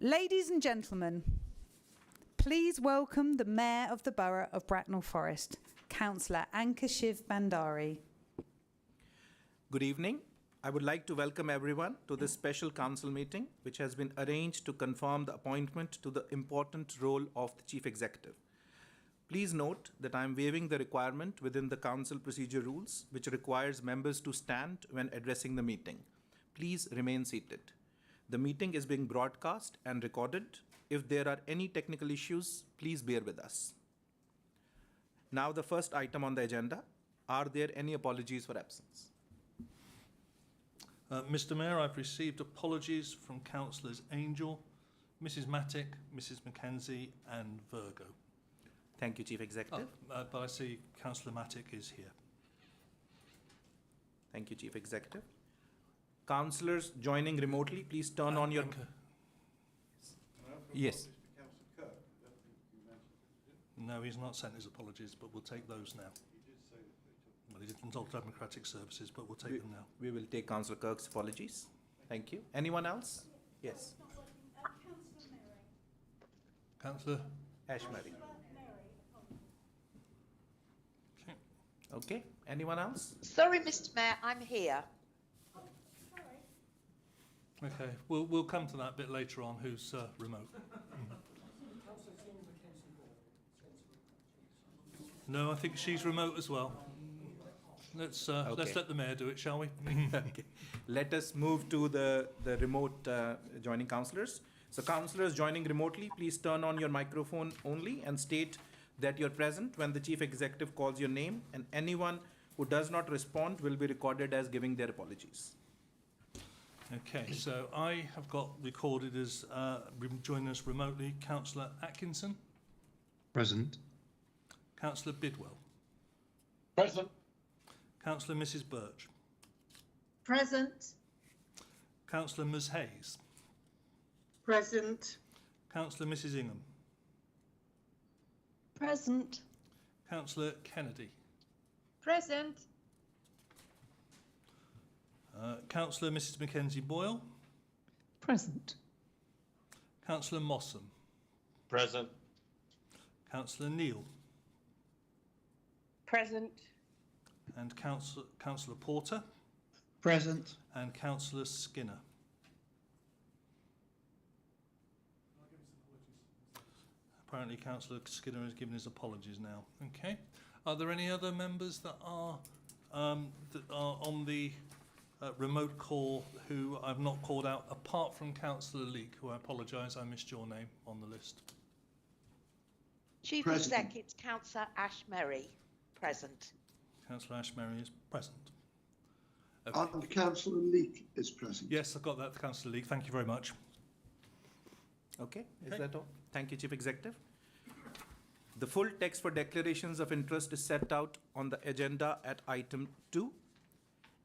Ladies and gentlemen, please welcome the Mayor of the Borough of Bracknell Forest, Councillor Anka Shiv Bandari. Good evening. I would like to welcome everyone to this special council meeting, which has been arranged to confirm the appointment to the important role of the Chief Executive. Please note that I am waiving the requirement within the council procedure rules, which requires members to stand when addressing the meeting. Please remain seated. The meeting is being broadcast and recorded. If there are any technical issues, please bear with us. Now, the first item on the agenda. Are there any apologies for absence? Mr. Mayor, I've received apologies from Councillors Angel, Mrs. Mattick, Mrs. Mackenzie and Virgo. Thank you, Chief Executive. But I see Councillor Mattick is here. Thank you, Chief Executive. Councillors joining remotely, please turn on your... Yes. No, he's not sent his apologies, but we'll take those now. Well, he didn't talk Democratic Services, but we'll take them now. We will take Councillor Kirk's apologies. Thank you. Anyone else? Yes. Councillor Ashmary. Okay. Anyone else? Sorry, Mr. Mayor, I'm here. Okay, we'll come to that a bit later on. Who's remote? No, I think she's remote as well. Let's let the mayor do it, shall we? Okay. Let us move to the remote joining councillors. So, councillors joining remotely, please turn on your microphone only and state that you're present when the Chief Executive calls your name, and anyone who does not respond will be recorded as giving their apologies. Okay, so I have got recorded as joining us remotely Councillor Atkinson. Present. Councillor Bidwell. Present. Councillor Mrs. Birch. Present. Councillor Ms. Hayes. Present. Councillor Mrs. Ingham. Present. Councillor Kennedy. Present. Councillor Mrs. Mackenzie Boyle. Present. Councillor Mossam. Present. Councillor Neal. Present. And Councillor Porter. Present. And Councillor Skinner. Apparently Councillor Skinner has given his apologies now. Okay. Are there any other members that are on the remote call who I've not called out, apart from Councillor Leake, who I apologise, I missed your name on the list. Chief Present. Exec, it's Councillor Ashmary, present. Councillor Ashmary is present. And Councillor Leake is present. Yes, I've got that, Councillor Leake. Thank you very much. Okay, is that all? Thank you, Chief Executive. The full text for declarations of interest is set out on the agenda at item 2.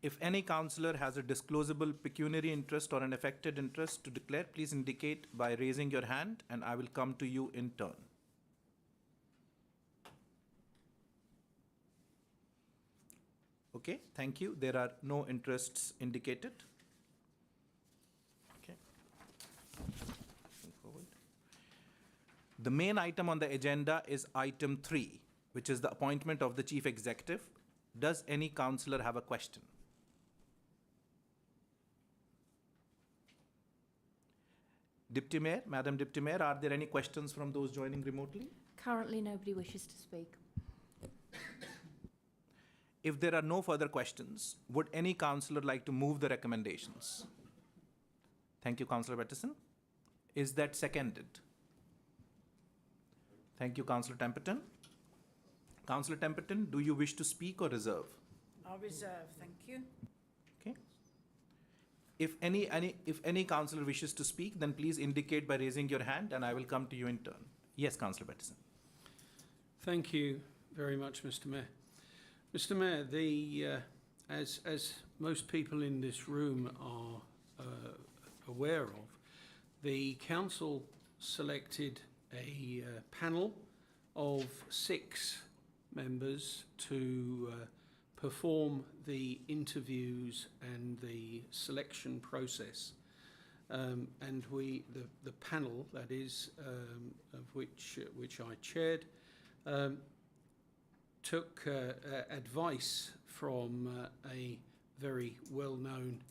If any councillor has a disclosable pecuniary interest or an affected interest to declare, please indicate by raising your hand and I will come to you in turn. Okay, thank you. There are no interests indicated. Okay. Forward. The main item on the agenda is item 3, which is the appointment of the Chief Executive. Does any councillor have a question? Deputy Mayor, Madam Deputy Mayor, are there any questions from those joining remotely? Currently, nobody wishes to speak. If there are no further questions, would any councillor like to move the recommendations? Thank you, Councillor Peterson. Is that seconded? Thank you, Councillor Temperton. Councillor Temperton, do you wish to speak or reserve? I'll reserve, thank you. Okay. If any councillor wishes to speak, then please indicate by raising your hand and I will come to you in turn. Yes, Councillor Peterson. Thank you very much, Mr. Mayor. Mr. Mayor, as most people in this room are aware of, the council selected a panel of 6 members to perform the interviews and the selection process and the panel, that is, of which I chaired, took advice from a very well-known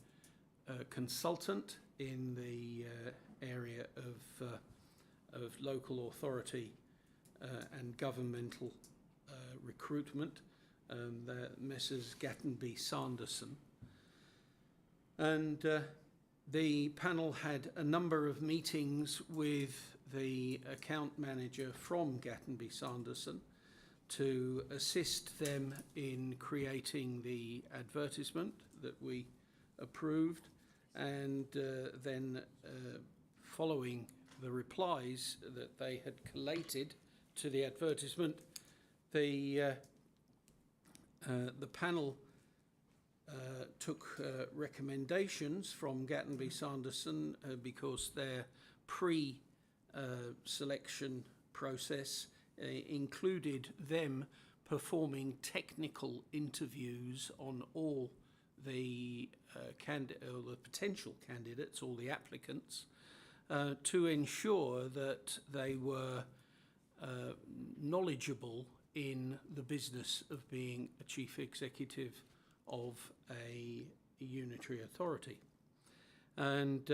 consultant in the area of local authority and governmental recruitment, the Messrs. Gattenby Sanderson. And the panel had a number of meetings with the account manager from Gattenby Sanderson to assist them in creating the advertisement that we approved, and then following the replies that they had collated to the advertisement, the panel took recommendations from Gattenby Sanderson because their pre-selection process included them performing technical interviews on all the potential candidates, all the applicants, to ensure that they were knowledgeable in the business of being a chief executive of a unitary authority. And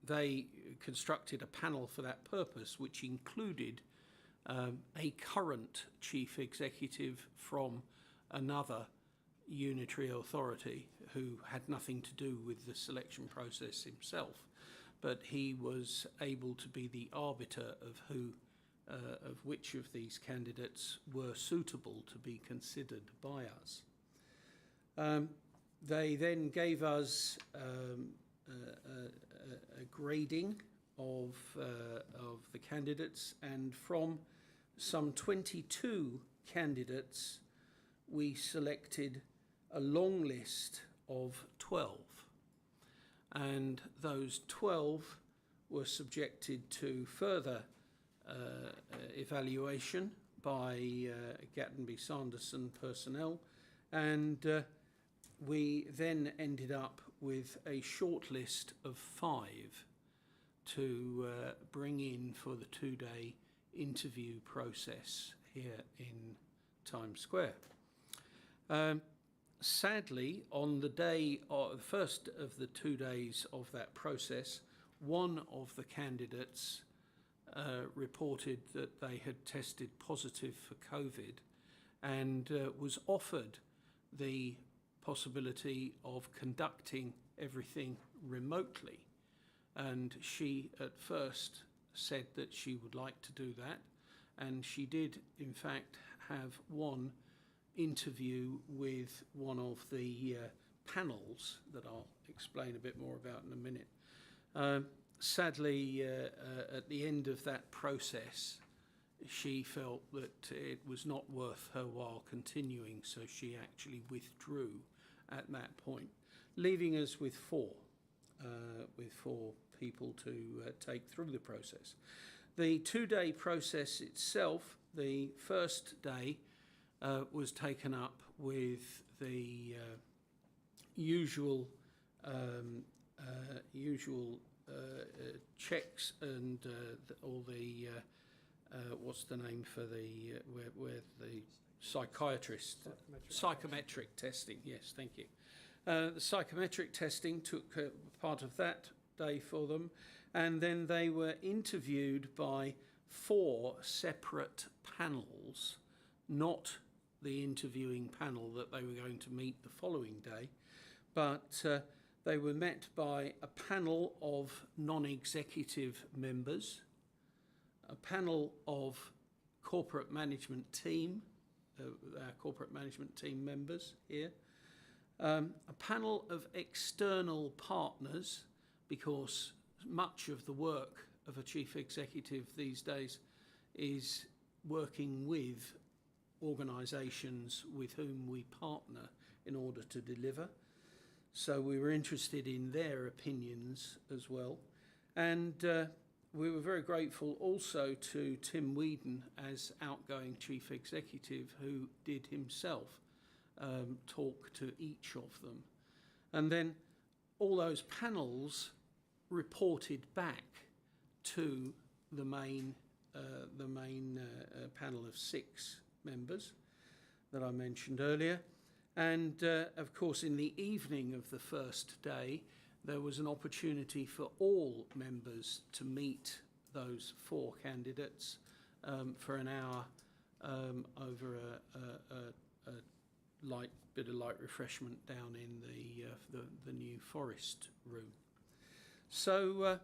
they constructed a panel for that purpose, which included a current chief executive from another unitary authority who had nothing to do with the selection process himself, but he was able to be the arbiter of which of these candidates were suitable to be considered by us. They then gave us a grading of the candidates, and from some 22 candidates, we selected a long list of 12. And those 12 were subjected to further evaluation by Gattenby Sanderson personnel, and we then ended up with a short list of 5 to bring in for the 2-day interview process here in Times Square. Sadly, on the day of the first of the 2 days of that process, one of the candidates reported that they had tested positive for COVID and was offered the possibility of conducting everything remotely. And she at first said that she would like to do that, and she did in fact have one interview with one of the panels that I'll explain a bit more about in a minute. Sadly, at the end of that process, she felt that it was not worth her while continuing, so she actually withdrew at that point, leaving us with 4 people to take through the process. The 2-day process itself, the first day was taken up with the usual checks and all the what's the name for the where the psychiatrist psychometric testing. Yes, thank you. The psychometric testing took part of that day for them, and then they were interviewed by 4 separate panels, not the interviewing panel that they were going to meet the following day, but they were met by a panel of non-executive members, a panel of corporate management team, our corporate management team members here, a panel of external partners, because much of the work of a chief executive these days is working with organisations with whom we partner in order to deliver. So we were interested in their opinions as well. And we were very grateful also to Tim Whedon as outgoing chief executive, who did himself talk to each of them. And then all those panels reported back to the main panel of 6 members that I mentioned earlier. And of course, in the evening of the first day, there was an opportunity for all members to meet those 4 candidates for an hour over a light bit of light refreshment down in the new Forest room. So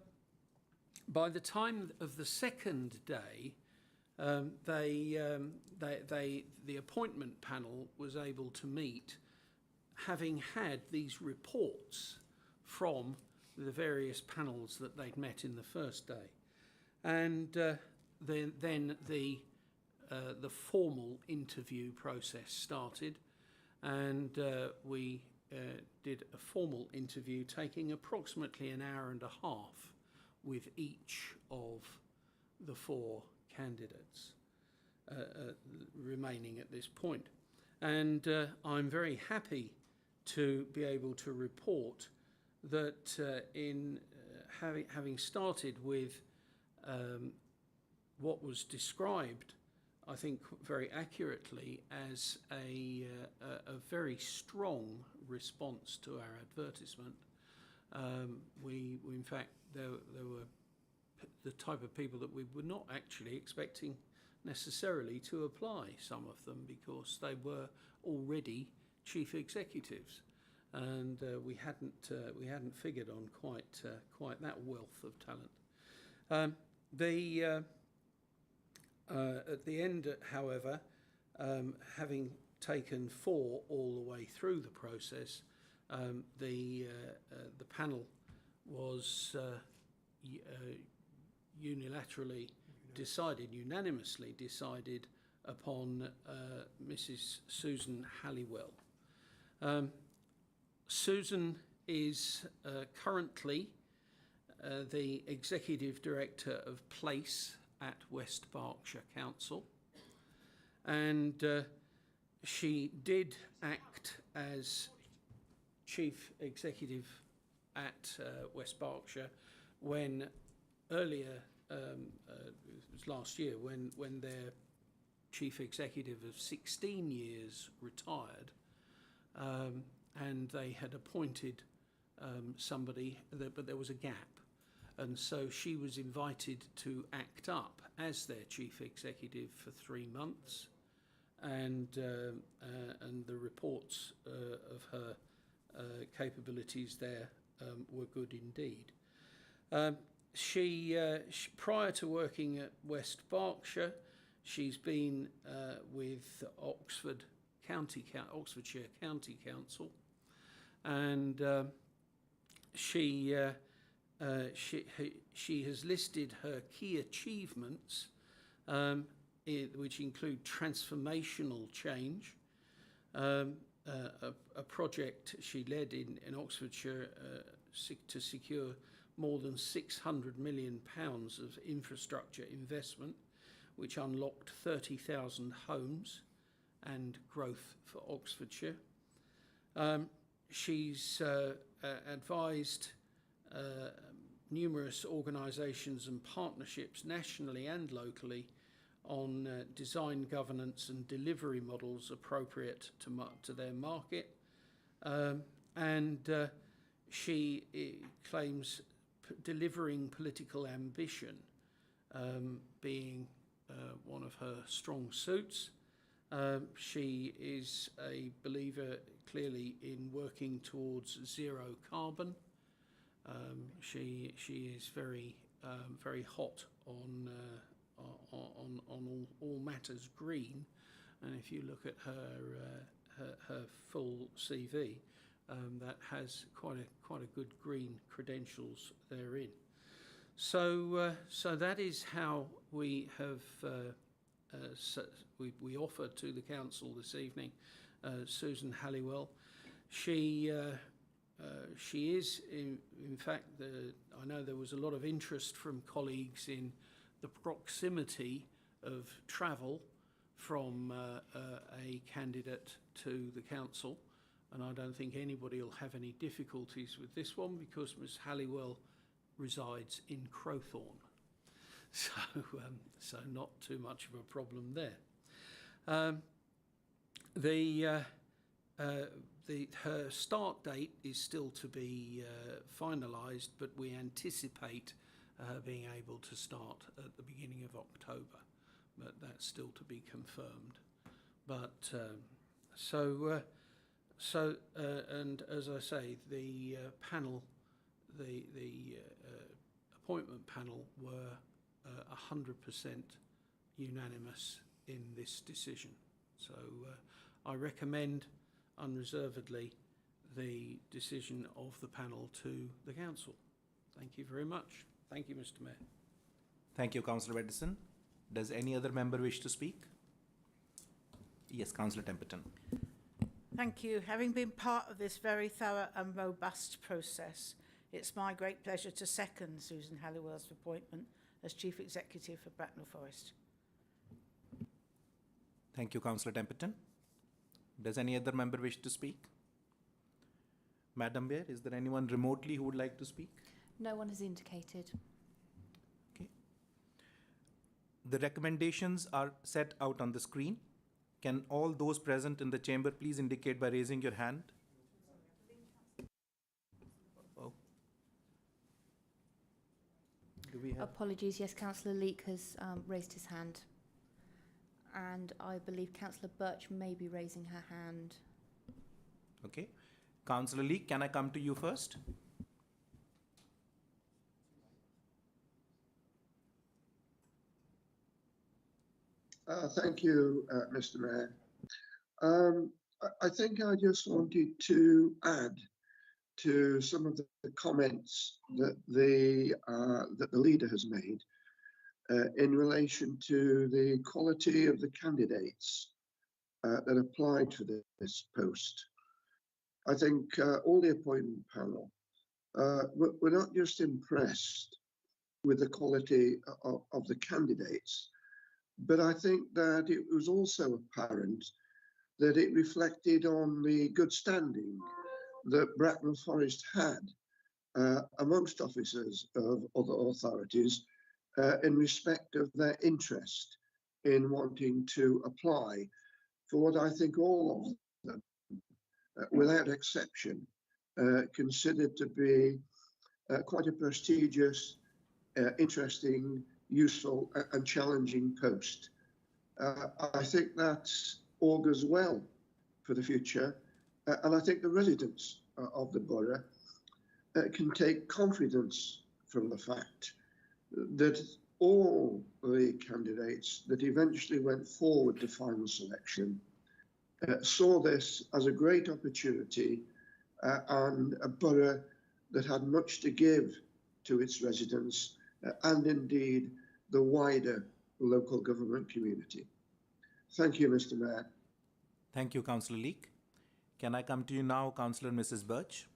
by the time of the second day, the appointment panel was able to meet, having had these reports from the various panels that they'd met in the first day, and then the formal interview process started, and we did a formal interview taking approximately an hour and a half with each of the 4 candidates remaining at this point. And I'm very happy to be able to report that in having started with what was described, I think very accurately, as a very strong response to our advertisement. We in fact, there were the type of people that we were not actually expecting necessarily to apply, some of them, because they were already chief executives, and we hadn't figured on quite that wealth of talent. At the end, however, having taken 4 all the way through the process, the panel was unanimously decided upon Mrs. Susan Halliwell. Susan is currently the Executive Director of Place at West Berkshire Council, and she did act as Chief Executive at West Berkshire when earlier, it was last year, when their Chief Executive of 16 years retired, and they had appointed somebody, but there was a gap. And so she was invited to act up as their chief executive for 3 months, and the reports of her capabilities there were good indeed. She prior to working at West Berkshire, she's been with Oxfordshire County Council, and she has listed her key achievements, which include transformational change, a project she led in Oxfordshire to secure more than £600 million of infrastructure investment, which unlocked 30,000 homes and growth for Oxfordshire. She's advised numerous organisations and partnerships nationally and locally on design, governance and delivery models appropriate to their market, and she claims delivering political ambition being one of her strong suits. She is a believer clearly in working towards zero carbon. She is very hot on all matters green, and if you look at her full CV, that has quite a good green credentials therein. So that is how we have we offer to the council this evening Susan Halliwell. She is in fact I know there was a lot of interest from colleagues in the proximity of travel from a candidate to the council, and I don't think anybody will have any difficulties with this one, because Ms Halliwell resides in Crowthorne. So not too much of a problem there. Her start date is still to be finalised, but we anticipate her being able to start at the beginning of October, but that's still to be confirmed. But and as I say, the panel, the appointment panel were 100% unanimous in this decision. So I recommend unreservedly the decision of the panel to the council. Thank you very much. Thank you, Mr. Mayor. Thank you, Councillor Edison. Does any other member wish to speak? Yes, Councillor Templeton. Thank you. Having been part of this very thorough and robust process, it's my great pleasure to second Susan Halliwell's appointment as Chief Executive for Bracknell Forest. Thank you, Councillor Templeton. Does any other member wish to speak? Madam Mayor, is there anyone remotely who would like to speak? No one has indicated. Okay. The recommendations are set out on the screen. Can all those present in the chamber please indicate by raising your hand? Oh. Do we have? Apologies, yes, Councillor Leek has raised his hand. And I believe Councillor Birch may be raising her hand. Okay. Councillor Leek, can I come to you first? Thank you, Mr. Mayor. I think I just wanted to add to some of the comments that the leader has made in relation to the quality of the candidates that applied for this post. I think all the appointment panel were not just impressed with the quality of the candidates, but I think that it was also apparent that it reflected on the good standing that Bracknell Forest had amongst officers of other authorities in respect of their interest in wanting to apply for what I think all of them, without exception, considered to be quite a prestigious, interesting, useful and challenging post. I think that augurs well for the future, and I think the residents of the borough can take confidence from the fact that all the candidates that eventually went forward to final selection saw this as a great opportunity and a borough that had much to give to its residents and indeed the wider local government community. Thank you, Mr. Mayor. Thank you, Councillor Leek. Can I come to you now, Councillor Mrs. Birch?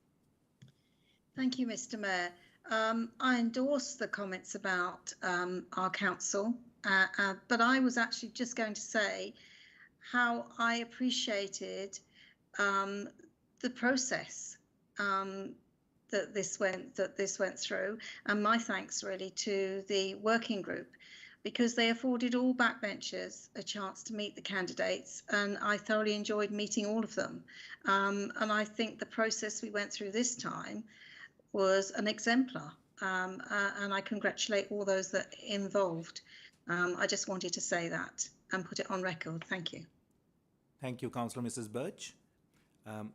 Thank you, Mr. Mayor. I endorse the comments about our council, but I was actually just going to say how I appreciated the process that this went through, and my thanks really to the working group, because they afforded all backbenchers a chance to meet the candidates, and I thoroughly enjoyed meeting all of them. And I think the process we went through this time was an exemplar, and I congratulate all those that involved. I just wanted to say that and put it on record. Thank you. Thank you, Councillor Mrs. Birch.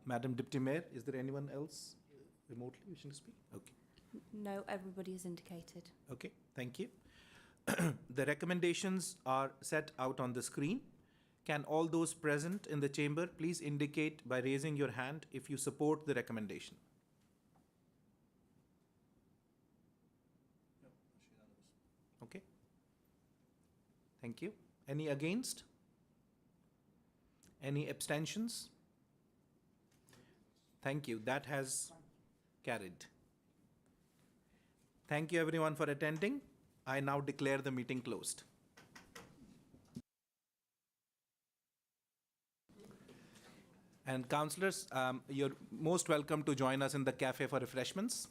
Madam Deputy Mayor, is there anyone else remotely wishing to speak? Okay. No, everybody has indicated. Okay, thank you. The recommendations are set out on the screen. Can all those present in the chamber please indicate by raising your hand if you support the recommendation? Okay. Thank you. Any against? Any abstentions? Thank you. That has carried. Thank you everyone for attending. I now declare the meeting closed. And councillors, you're most welcome to join us in the cafe for refreshments.